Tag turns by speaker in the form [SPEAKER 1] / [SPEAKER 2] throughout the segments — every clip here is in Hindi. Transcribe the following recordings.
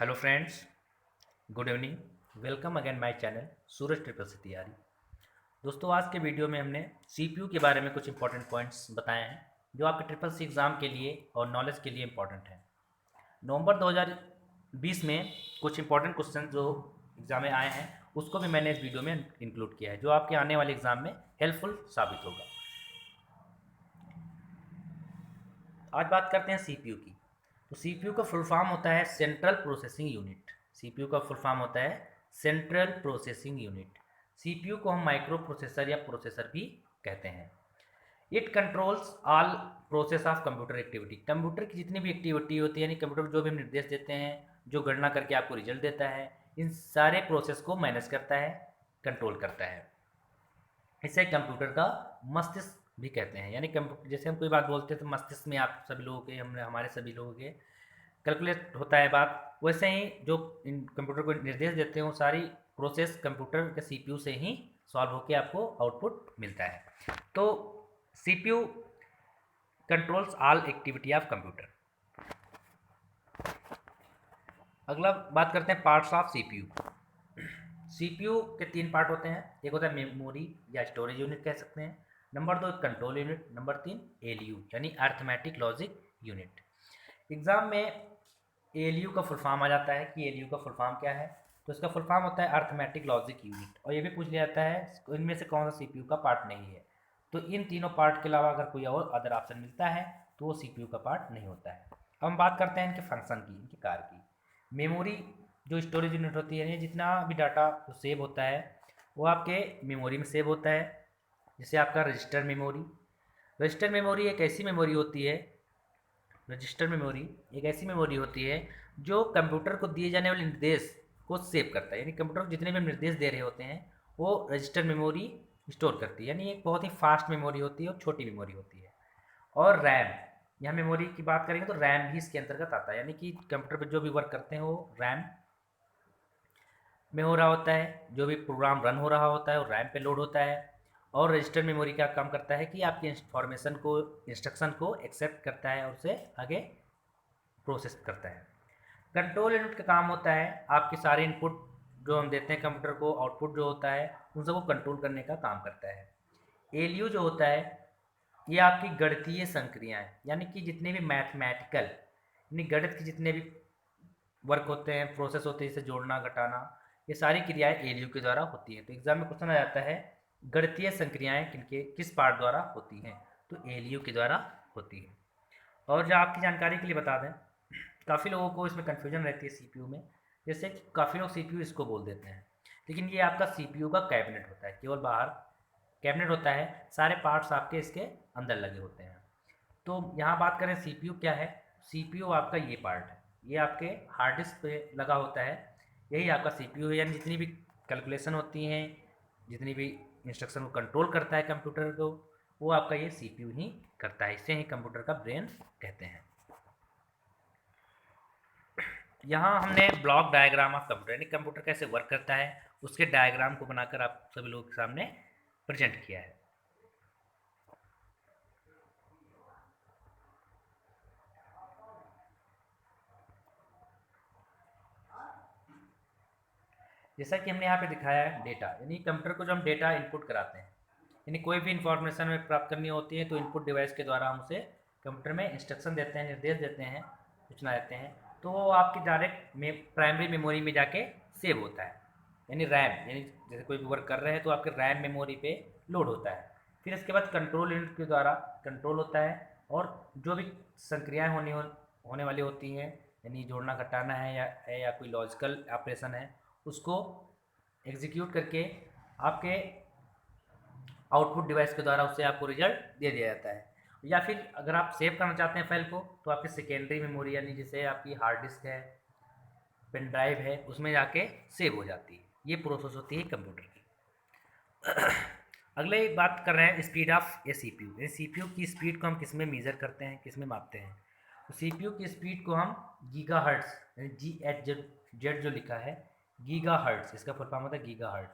[SPEAKER 1] Hello friends, good evening. Welcome again my channel Suraj triple C तैयारी। दोस्तों, आज के वीडियो में हमने सीपीयू के बारे में कुछ इंपॉर्टेंट पॉइंट्स बताए हैं जो आपके ट्रिपल सी एग्ज़ाम के लिए और नॉलेज के लिए इंपॉर्टेंट हैं। नवंबर 2020 में कुछ इंपॉर्टेंट क्वेश्चन जो एग्ज़ाम में आए हैं उसको भी मैंने इस वीडियो में इंक्लूड किया है जो आपके आने वाले एग्ज़ाम में हेल्पफुल साबित होगा। आज बात करते हैं सीपीयू की। तो सीपीयू का फुल फॉर्म होता है सेंट्रल प्रोसेसिंग यूनिट। सीपीयू का फुल फॉर्म होता है सेंट्रल प्रोसेसिंग यूनिट। सीपीयू को हम माइक्रो प्रोसेसर या प्रोसेसर भी कहते हैं। It controls all process of computer activity. Computer की जितनी भी एक्टिविटी होती है, यानी कंप्यूटर जो भी हम निर्देश देते हैं, जो गणना करके आपको रिजल्ट देता है, इन सारे प्रोसेस को मैनेज करता है, कंट्रोल करता है। इसे कंप्यूटर का मस्तिष्क भी कहते हैं। यानी कंप्यूटर, जैसे हम कोई बात बोलते हैं तो मस्तिष्क में आप सभी लोगों के, हमारे सभी लोगों के कैलकुलेट होता है बात, वैसे ही जो इन कंप्यूटर को निर्देश देते हैं वो सारी प्रोसेस कंप्यूटर के सीपीयू से ही सॉल्व होकर आपको आउटपुट मिलता है। तो CPU controls all activity of computer. अगला बात करते हैं पार्ट्स ऑफ सीपीयू। सीपीयू के तीन पार्ट होते हैं। एक होता है मेमोरी या स्टोरेज यूनिट कह सकते हैं, नंबर दो कंट्रोल यूनिट, नंबर तीन एलयू यानी अर्थमेटिक लॉजिक यूनिट। एग्जाम में एलयू का फुल फॉर्म आ जाता है कि एलयू का फुल फॉर्म क्या है। तो इसका फुल फॉर्म होता है अर्थमेटिक लॉजिक यूनिट। और ये भी पूछ लिया जाता है इनमें से कौन सा सीपीयू का पार्ट नहीं है। तो इन तीनों पार्ट के अलावा अगर कोई और अदर ऑप्शन मिलता है तो वो सीपीयू का पार्ट नहीं होता है। अब हम बात करते हैं इनके फंक्शन की, इनके कार्य की। मेमोरी जो स्टोरेज यूनिट होती है, यानी जितना भी डाटा जो सेव होता है वो आपके मेमोरी में सेव होता है। जैसे आपका रजिस्टर मेमोरी। रजिस्टर मेमोरी एक ऐसी मेमोरी होती है, रजिस्टर मेमोरी एक ऐसी मेमोरी होती है जो कंप्यूटर को दिए जाने वाले निर्देश को सेव करता है। यानी कंप्यूटर को जितने भी निर्देश दे रहे होते हैं वो रजिस्टर मेमोरी स्टोर करती है। यानी एक बहुत ही फास्ट मेमोरी होती है और छोटी मेमोरी होती है। और रैम, यहाँ मेमोरी की बात करेंगे तो रैम भी इसके अंतर्गत आता है। यानी कि कंप्यूटर पर जो भी वर्क करते हैं वो रैम में हो रहा होता है, जो भी प्रोग्राम रन हो रहा होता है वो रैम पे लोड होता है। और रजिस्टर मेमोरी क्या काम करता है कि आपकी इंफॉर्मेशन को, इंस्ट्रक्शन को एक्सेप्ट करता है और उसे आगे प्रोसेस करता है। कंट्रोल यूनिट का काम होता है आपके सारे इनपुट जो हम देते हैं कंप्यूटर को, आउटपुट जो होता है उन सबको कंट्रोल करने का काम करता है। एलयू जो होता है ये आपकी गणितीय संक्रियाएं, यानी कि जितने भी मैथमेटिकल, यानी गणित के जितने भी वर्क होते हैं, प्रोसेस होते हैं, जैसे जोड़ना घटाना, ये सारी क्रियाएं एलयू के द्वारा होती हैं। तो एग्जाम में क्वेश्चन आ जाता है गणितीय संक्रियाएं किनके किस पार्ट द्वारा होती हैं, तो एलयू के द्वारा होती है। और जो आपकी जानकारी के लिए बता दें, काफ़ी लोगों को इसमें कन्फ्यूजन रहती है सीपीयू में। जैसे काफ़ी लोग सीपीयू इसको बोल देते हैं, लेकिन ये आपका सीपीयू का कैबिनेट होता है, केवल बाहर कैबिनेट होता है, सारे पार्ट्स आपके इसके अंदर लगे होते हैं। तो यहाँ बात करें सीपीयू क्या है। सीपीयू आपका ये पार्ट है, ये आपके हार्ड डिस्क पे लगा होता है, यही आपका सीपीयू है। यानी जितनी भी कैलकुलेशन होती हैं, जितनी भी इंस्ट्रक्शन को कंट्रोल करता है कंप्यूटर को, वो आपका ये सीपीयू ही करता है। इसे ही कंप्यूटर का ब्रेन कहते हैं। यहाँ हमने ब्लॉक डायग्राम ऑफ कंप्यूटर, यानी कंप्यूटर कैसे वर्क करता है उसके डायग्राम को बनाकर आप सभी लोगों के सामने प्रेजेंट किया है। जैसा कि हमने यहाँ पे दिखाया है डेटा, यानी कंप्यूटर को जो हम डेटा इनपुट कराते हैं, यानी कोई भी इंफॉर्मेशन हमें प्राप्त करनी होती है तो इनपुट डिवाइस के द्वारा हम उसे कंप्यूटर में इंस्ट्रक्शन देते हैं, निर्देश देते हैं, सूचना देते हैं, तो वो आपकी डायरेक्ट में प्राइमरी मेमोरी में जाके सेव होता है। यानी रैम, यानी जैसे कोई भी वर्क कर रहे हैं तो आपके रैम मेमोरी पे लोड होता है। फिर इसके बाद कंट्रोल यूनिट के द्वारा कंट्रोल होता है, और जो भी संक्रियाएँ होने वाली होती हैं, यानी जोड़ना घटाना है या कोई लॉजिकल ऑपरेशन है, उसको एग्जीक्यूट करके आपके आउटपुट डिवाइस के द्वारा उससे आपको रिजल्ट दे दिया जाता है। या फिर अगर आप सेव करना चाहते हैं फाइल को तो आपकी सेकेंडरी मेमोरी, यानी जैसे आपकी हार्ड डिस्क है, पेन ड्राइव है, उसमें जाके सेव हो जाती है। ये प्रोसेस होती है कंप्यूटर की। अगले बात कर रहे हैं speed of A CPU. CPU की स्पीड को हम किस में मेज़र करते हैं, किस में मापते हैं। तो सीपीयू की स्पीड को हम गीगाहर्ट्ज़, यानी GHz जो लिखा है गीगाहर्ट्ज़, इसका फुल फॉर्म होता है गीगाहर्ट्ज़।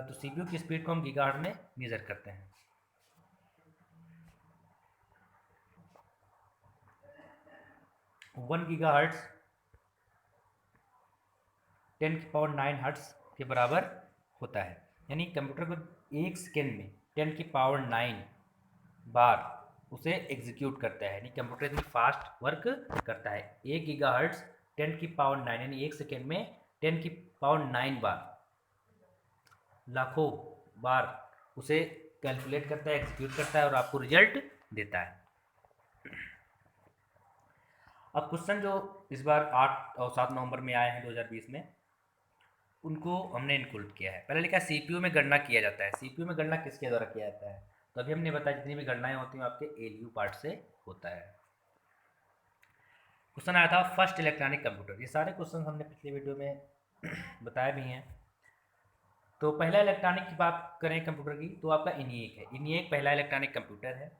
[SPEAKER 1] तो सीपीयू की स्पीड को हम गीगाहर्ट्ज़ में मेज़र करते हैं। 1 गीगाहर्ट्ज़ 10⁹ हर्ट्ज़ के बराबर होता है। यानी कंप्यूटर को 1 सेकेंड में 10⁹ बार उसे एग्जीक्यूट करता है, यानी कंप्यूटर इतनी फास्ट वर्क करता है। 1 गीगाहर्ट्ज़ 10⁹ यानी 1 सेकेंड में 10⁹ बार, लाखों बार उसे कैलकुलेट करता है, एग्जीक्यूट करता है और आपको रिजल्ट देता है। अब क्वेश्चन जो इस बार 8 और 7 नवंबर में आए हैं 2020 में, उनको हमने इंक्लूड किया है। पहले लिखा है सीपीयू में गणना किया जाता है। सीपीयू में गणना किसके द्वारा किया जाता है? तो अभी हमने बताया जितनी भी गणनाएं होती हैं आपके एलयू पार्ट से होता है। क्वेश्चन आया था फर्स्ट इलेक्ट्रॉनिक कंप्यूटर। ये सारे क्वेश्चन हमने पिछले वीडियो में बताए भी हैं। तो पहला इलेक्ट्रॉनिक की बात करें कंप्यूटर की तो आपका इनिएक है। इनिएक पहला इलेक्ट्रॉनिक कंप्यूटर है।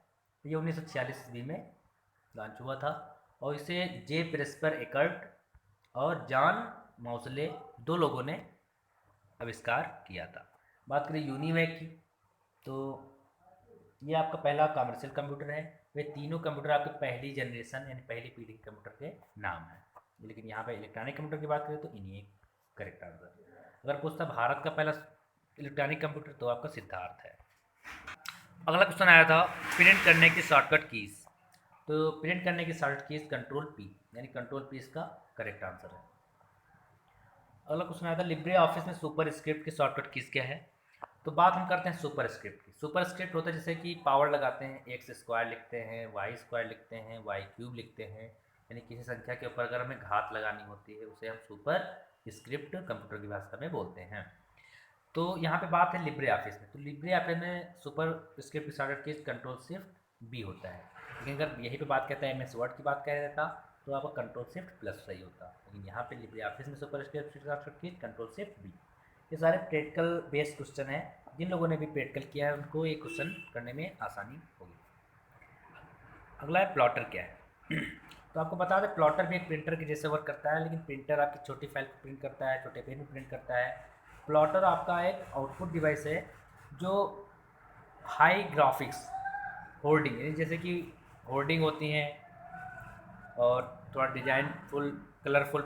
[SPEAKER 1] ये 1946 ईस्वी में लॉन्च हुआ था और इसे जे प्रेस्पर एकर्ट और जॉन मौसले 2 लोगों ने आविष्कार किया था। बात करें यूनिवैक की तो ये आपका पहला कमर्शियल कंप्यूटर है। वे तीनों कंप्यूटर आपके पहली जनरेशन यानी पहली पीढ़ी के कंप्यूटर के नाम हैं। लेकिन यहाँ पे इलेक्ट्रॉनिक कंप्यूटर की बात करें तो इनिएक करेक्ट आंसर। अगर पूछता भारत का पहला इलेक्ट्रॉनिक कंप्यूटर तो आपका सिद्धार्थ है। अगला क्वेश्चन आया था प्रिंट करने की शॉर्टकट कीज। तो प्रिंट करने की शॉर्टकट कीज कंट्रोल पी, यानी कंट्रोल पी इसका करेक्ट आंसर है। अगला क्वेश्चन आया था लिब्रे ऑफिस में सुपर स्क्रिप्ट की शॉर्टकट कीज क्या है? तो बात हम करते हैं सुपर स्क्रिप्ट की। सुपर स्क्रिप्ट होता है जैसे कि पावर लगाते हैं, एक्स स्क्वायर लिखते हैं, वाई स्क्वायर लिखते हैं, वाई क्यूब लिखते हैं, यानी किसी संख्या के ऊपर अगर हमें घात लगानी होती है उसे हम सुपर स्क्रिप्ट कंप्यूटर की भाषा में बोलते हैं। तो यहाँ पे बात है लिब्रे ऑफिस में। तो लिब्रे ऑफिस में सुपर स्क्रिप्ट की shortcut keys control shift B होता है। लेकिन अगर यहीं पे बात करते हैं MS वर्ड की बात कर रहा था तो आपका कंट्रोल शिफ्ट प्लस सही होता। लेकिन यहाँ पे लिब्रे ऑफिस में सुपर स्क्रिप्ट की shortcut keys control shift B. ये सारे प्रैक्टिकल बेस्ड क्वेश्चन है। जिन लोगों ने भी प्रैक्टिकल किया है उनको ये क्वेश्चन करने में आसानी होगी। अगला है प्लॉटर क्या है। तो आपको बता दें प्लॉटर भी एक प्रिंटर के जैसे वर्क करता है, लेकिन प्रिंटर आपकी छोटी फाइल को प्रिंट करता है, छोटे पेन में प्रिंट करता है। प्लॉटर आपका एक आउटपुट डिवाइस है जो हाई ग्राफिक्स होर्डिंग, यानी जैसे कि होर्डिंग होती हैं और थोड़ा डिजाइन फुल कलरफुल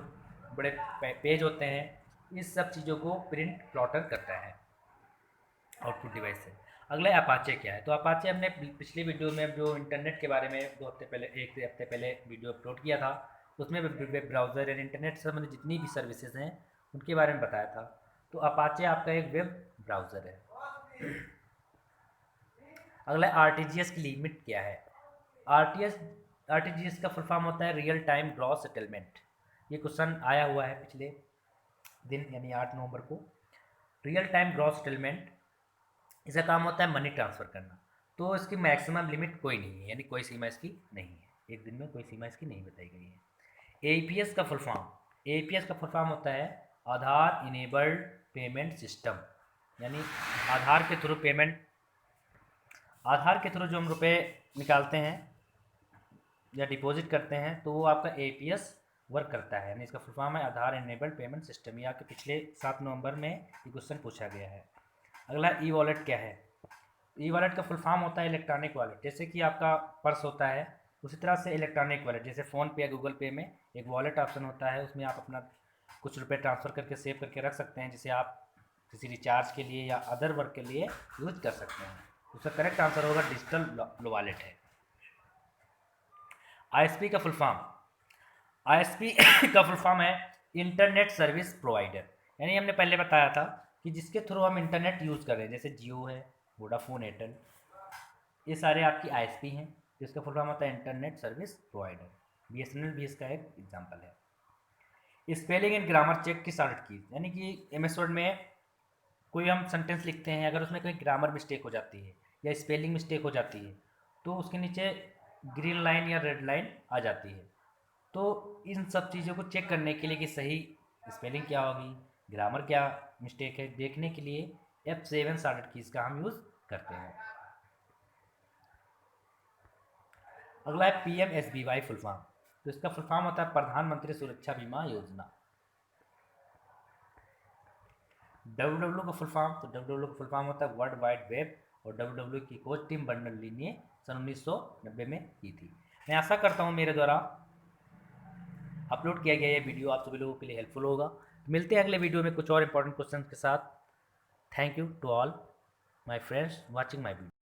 [SPEAKER 1] बड़े पेज होते हैं, इस सब चीज़ों को प्रिंट प्लॉटर करता है आउटपुट डिवाइस से। अगला अपाचे क्या है? तो अपाचे हमने पिछले वीडियो में जो इंटरनेट के बारे में 2 हफ्ते पहले 1 हफ्ते पहले वीडियो अपलोड किया था उसमें वेब ब्राउज़र यानी इंटरनेट से संबंधित जितनी भी सर्विसेज हैं उनके बारे में बताया था। तो अपाचे आपका एक वेब ब्राउज़र है। अगला RTGS की लिमिट क्या है? RTGS का फुल फॉर्म होता है रियल टाइम ग्रॉस सेटलमेंट। ये क्वेश्चन आया हुआ है पिछले दिन यानी 8 नवंबर को। रियल टाइम ग्रॉस सेटलमेंट इसका काम होता है मनी ट्रांसफ़र करना। तो इसकी मैक्सिमम लिमिट कोई नहीं है, यानी कोई सीमा इसकी नहीं है, एक दिन में कोई सीमा इसकी नहीं बताई गई है। APS का फुल फॉर्म, APS का फुल फॉर्म होता है आधार इनेबल्ड पेमेंट सिस्टम, यानी आधार के थ्रू पेमेंट, आधार के थ्रू जो हम रुपए निकालते हैं या डिपॉजिट करते हैं तो वो आपका APS वर्क करता है, यानी इसका फुल फॉर्म है आधार इनेबल्ड पेमेंट सिस्टम। ये आपके पिछले 7 नवंबर में ये क्वेश्चन पूछा गया है। अगला ई वॉलेट क्या है? ई वॉलेट का फुल फॉर्म होता है इलेक्ट्रॉनिक वॉलेट। जैसे कि आपका पर्स होता है उसी तरह से इलेक्ट्रॉनिक वॉलेट, जैसे फ़ोन पे या गूगल पे में एक वॉलेट ऑप्शन होता है, उसमें आप अपना कुछ रुपए ट्रांसफ़र करके सेव करके रख सकते हैं, जिसे आप किसी रिचार्ज के लिए या अदर वर्क के लिए यूज कर सकते हैं। उसका करेक्ट आंसर होगा डिजिटल वॉलेट है। ISP का फुल फॉर्म, ISP का फुल फॉर्म है इंटरनेट सर्विस प्रोवाइडर, यानी हमने पहले बताया था कि जिसके थ्रू हम इंटरनेट यूज़ कर रहे हैं, जैसे जियो है, वोडाफोन, एयरटेल, ये सारे आपकी ISP हैं, जिसका फुल फॉर्म होता है इंटरनेट सर्विस प्रोवाइडर। BSNL भी इसका एक एग्जांपल है। स्पेलिंग एंड ग्रामर चेक की शॉर्टकट कीज, यानी कि MS वर्ड में कोई हम सेंटेंस लिखते हैं, अगर उसमें कोई ग्रामर मिस्टेक हो जाती है या स्पेलिंग मिस्टेक हो जाती है तो उसके नीचे ग्रीन लाइन या रेड लाइन आ जाती है। तो इन सब चीज़ों को चेक करने के लिए कि सही स्पेलिंग क्या होगी, ग्रामर क्या मिस्टेक है, देखने के लिए F7 शॉर्टकट कीज का हम यूज़ करते हैं। अगला है PMSBY फुल फॉर्म। तो इसका फुल फॉर्म होता है प्रधानमंत्री सुरक्षा बीमा योजना। WWW का फुल फॉर्म, तो WWW का फुल फॉर्म होता है वर्ल्ड वाइड वेब, और WWW की खोज टिम बर्नर्स-ली ने सन 1990 में की थी। मैं आशा करता हूँ मेरे द्वारा अपलोड किया गया ये वीडियो आप सभी लोगों के लिए हेल्पफुल होगा। मिलते हैं अगले वीडियो में कुछ और इंपॉर्टेंट क्वेश्चन के साथ। Thank you to all my friends watching my video.